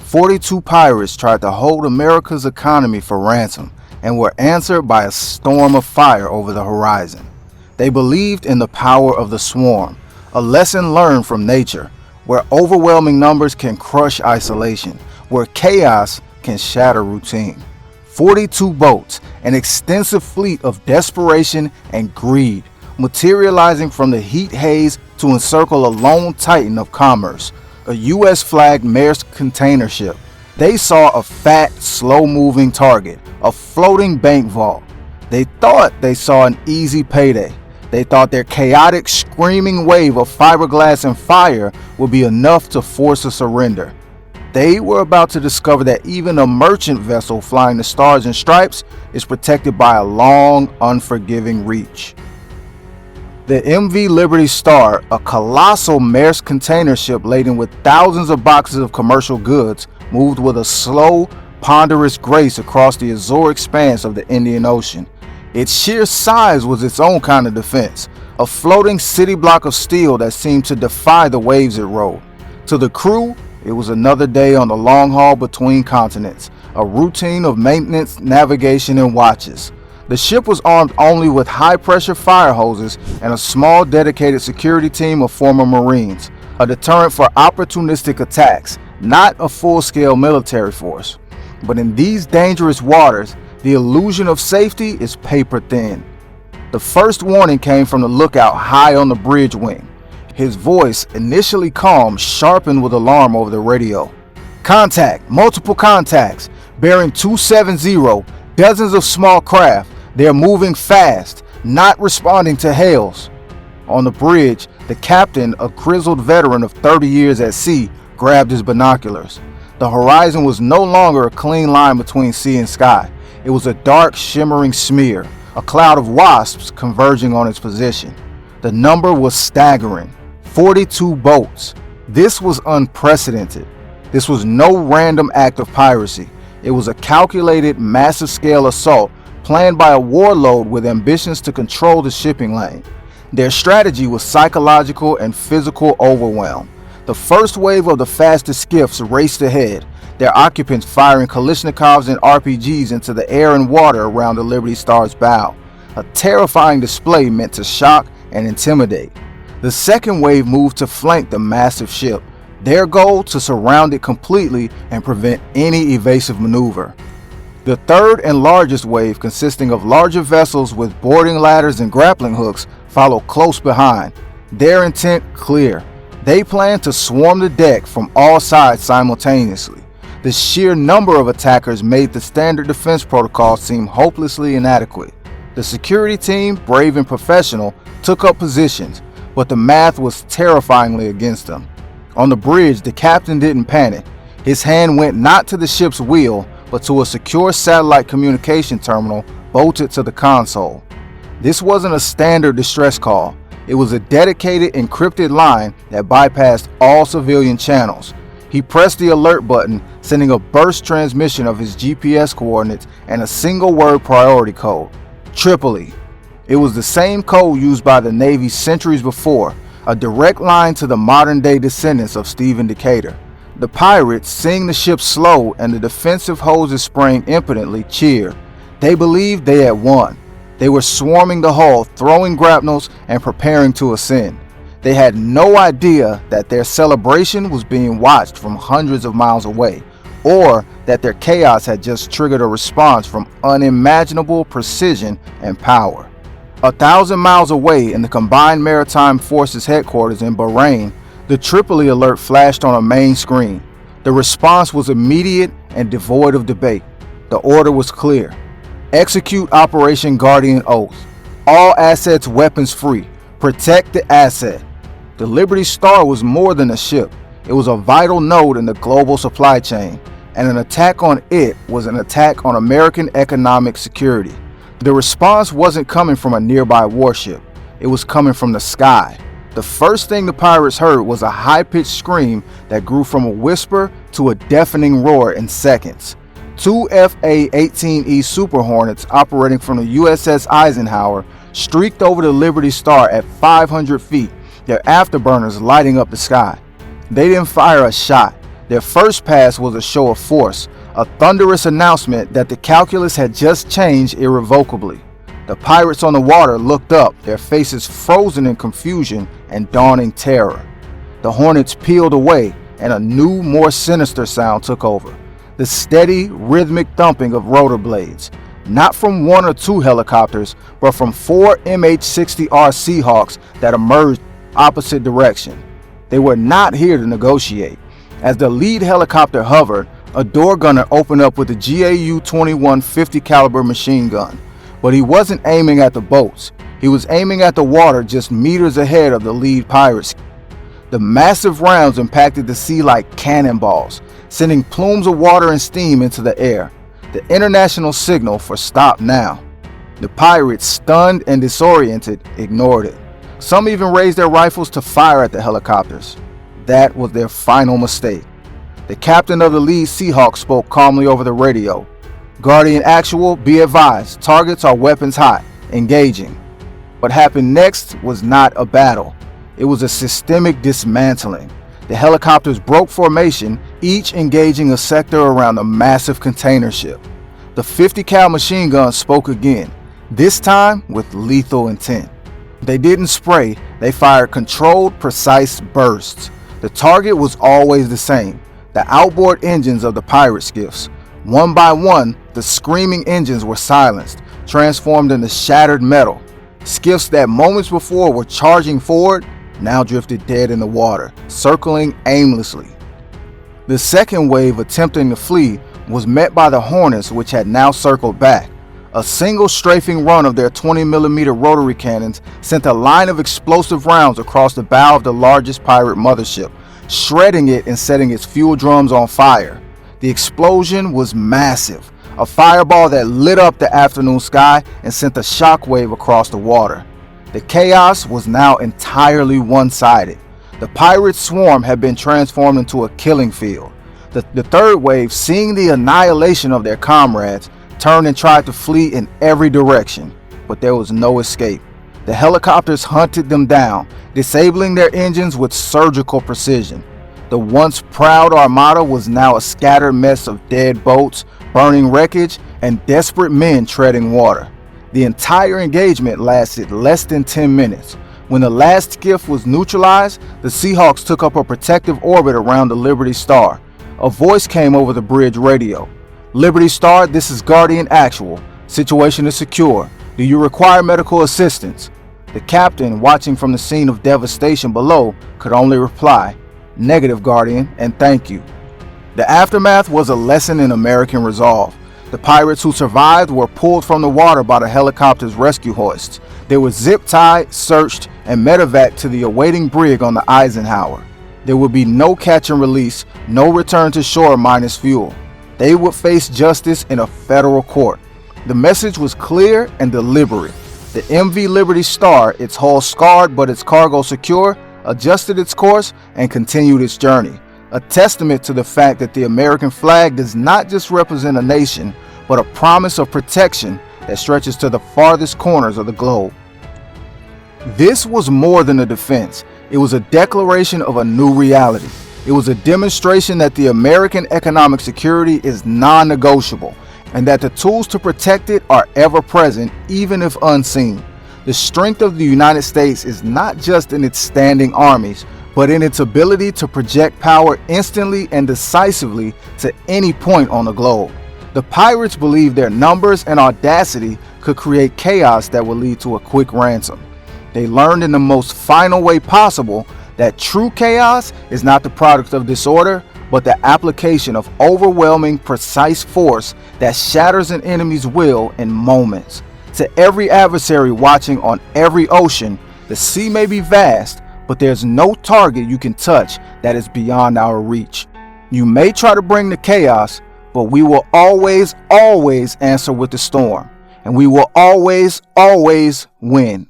42 pirates tried to hold America's economy for ransom and were answered by a storm of fire over the horizon. They believed in the power of the swarm, a lesson learned from nature, where overwhelming numbers can crush isolation, where chaos can shatter routine. 42 boats, an extensive fleet of desperation and greed, materializing from the heat haze to encircle a lone titan of commerce, a U.S.-flagged Maersk container ship. They saw a fat, slow-moving target, a floating bank vault. They thought they saw an easy payday. They thought their chaotic, screaming wave of fiberglass and fire would be enough to force a surrender. They were about to discover that even a merchant vessel flying the stars and stripes is protected by a long, unforgiving reach. The MV Liberty Star, a colossal Maersk container ship laden with thousands of boxes of commercial goods, moved with a slow, ponderous grace across the azure expanse of the Indian Ocean. Its sheer size was its own kind of defense, a floating city block of steel that seemed to defy the waves it rode. To the crew, it was another day on the long haul between continents, a routine of maintenance, navigation, and watches. The ship was armed only with high-pressure fire hoses and a small dedicated security team of former Marines, a deterrent for opportunistic attacks, not a full-scale military force. But in these dangerous waters, the illusion of safety is paper thin. The first warning came from the lookout high on the bridge wing. His voice, initially calm, sharpened with alarm over the radio. Contact, multiple contacts, bearing 270, dozens of small craft. They're moving fast, not responding to hails. On the bridge, the captain, a grizzled veteran of 30 years at sea, grabbed his binoculars. The horizon was no longer a clean line between sea and sky. It was a dark, shimmering smear, a cloud of wasps converging on its position. The number was staggering. 42 boats. This was unprecedented. This was no random act of piracy. It was a calculated, massive-scale assault planned by a warlord with ambitions to control the shipping lane. Their strategy was psychological and physical overwhelm. The first wave of the fastest skiffs raced ahead, their occupants firing Kalashnikovs and RPGs into the air and water around the Liberty Star's bow, a terrifying display meant to shock and intimidate. The second wave moved to flank the massive ship, their goal to surround it completely and prevent any evasive maneuver. The third and largest wave, consisting of larger vessels with boarding ladders and grappling hooks, followed close behind, their intent clear. They planned to swarm the deck from all sides simultaneously. The sheer number of attackers made the standard defense protocol seem hopelessly inadequate. The security team, brave and professional, took up positions, but the math was terrifyingly against them. On the bridge, the captain didn't panic. His hand went not to the ship's wheel, but to a secure satellite communication terminal bolted to the console. This wasn't a standard distress call. It was a dedicated, encrypted line that bypassed all civilian channels. He pressed the alert button, sending a burst transmission of his GPS coordinates and a single-word priority code: Tripoli. It was the same code used by the Navy centuries before, a direct line to the modern-day descendants of Stephen Decatur. The pirates, seeing the ship slow and the defensive hoses spraying impotently, cheered. They believed they had won. They were swarming the hull, throwing grapnels, and preparing to ascend. They had no idea that their celebration was being watched from hundreds of miles away, or that their chaos had just triggered a response from unimaginable precision and power. 1,000 miles away in the Combined Maritime Forces headquarters in Bahrain, the Tripoli alert flashed on a main screen. The response was immediate and devoid of debate. The order was clear. Execute Operation Guardian Oath. All assets weapons free. Protect the asset. The Liberty Star was more than a ship. It was a vital node in the global supply chain, and an attack on it was an attack on American economic security. The response wasn't coming from a nearby warship. It was coming from the sky. The first thing the pirates heard was a high-pitched scream that grew from a whisper to a deafening roar in seconds. Two FA-18E Super Hornets operating from the USS Eisenhower streaked over the Liberty Star at 500 feet, their afterburners lighting up the sky. They didn't fire a shot. Their first pass was a show of force, a thunderous announcement that the calculus had just changed irrevocably. The pirates on the water looked up, their faces frozen in confusion and dawning terror. The Hornets peeled away, and a new, more sinister sound took over. The steady, rhythmic thumping of rotor blades, not from one or two helicopters, but from 4 MH-60R Seahawks that emerged opposite direction. They were not here to negotiate. As the lead helicopter hovered, a door gunner opened up with a GAU-21 50 caliber machine gun. But he wasn't aiming at the boats. He was aiming at the water just meters ahead of the lead pirates. The massive rounds impacted the sea like cannonballs, sending plumes of water and steam into the air. The international signal for stop now. The pirates, stunned and disoriented, ignored it. Some even raised their rifles to fire at the helicopters. That was their final mistake. The captain of the lead Seahawk spoke calmly over the radio. Guardian Actual, be advised, targets are weapons hot, engaging. What happened next was not a battle. It was a systemic dismantling. The helicopters broke formation, each engaging a sector around a massive container ship. The 50 cal machine gun spoke again, this time with lethal intent. They didn't spray, they fired controlled, precise bursts. The target was always the same, the outboard engines of the pirate skiffs. One by one, the screaming engines were silenced, transformed into shattered metal. Skiffs that moments before were charging forward now drifted dead in the water, circling aimlessly. The second wave attempting to flee was met by the Hornets, which had now circled back. A single strafing run of their 20mm rotary cannons sent a line of explosive rounds across the bow of the largest pirate mothership, shredding it and setting its fuel drums on fire. The explosion was massive, a fireball that lit up the afternoon sky and sent a shockwave across the water. The chaos was now entirely one-sided. The pirate swarm had been transformed into a killing field. The third wave, seeing the annihilation of their comrades, turned and tried to flee in every direction, but there was no escape. The helicopters hunted them down, disabling their engines with surgical precision. The once proud armada was now a scattered mess of dead boats, burning wreckage, and desperate men treading water. The entire engagement lasted less than 10 minutes. When the last skiff was neutralized, the Seahawks took up a protective orbit around the Liberty Star. A voice came over the bridge radio. Liberty Star, this is Guardian Actual. Situation is secure. Do you require medical assistance? The captain, watching from the scene of devastation below, could only reply, "Negative, Guardian, and thank you." The aftermath was a lesson in American resolve. The pirates who survived were pulled from the water by the helicopter's rescue hoists. They were zip-tied, searched, and medevaced to the awaiting brig on the Eisenhower. There would be no catch and release, no return to shore minus fuel. They would face justice in a federal court. The message was clear and deliberate. The MV Liberty Star, its hull scarred but its cargo secure, adjusted its course and continued its journey. A testament to the fact that the American flag does not just represent a nation, but a promise of protection that stretches to the farthest corners of the globe. This was more than a defense. It was a declaration of a new reality. It was a demonstration that the American economic security is non-negotiable, and that the tools to protect it are ever present, even if unseen. The strength of the United States is not just in its standing armies, but in its ability to project power instantly and decisively to any point on the globe. The pirates believed their numbers and audacity could create chaos that would lead to a quick ransom. They learned in the most final way possible that true chaos is not the product of disorder, but the application of overwhelming, precise force that shatters an enemy's will in moments. To every adversary watching on every ocean, the sea may be vast, but there's no target you can touch that is beyond our reach. You may try to bring the chaos, but we will always answer with the storm, and we will always win.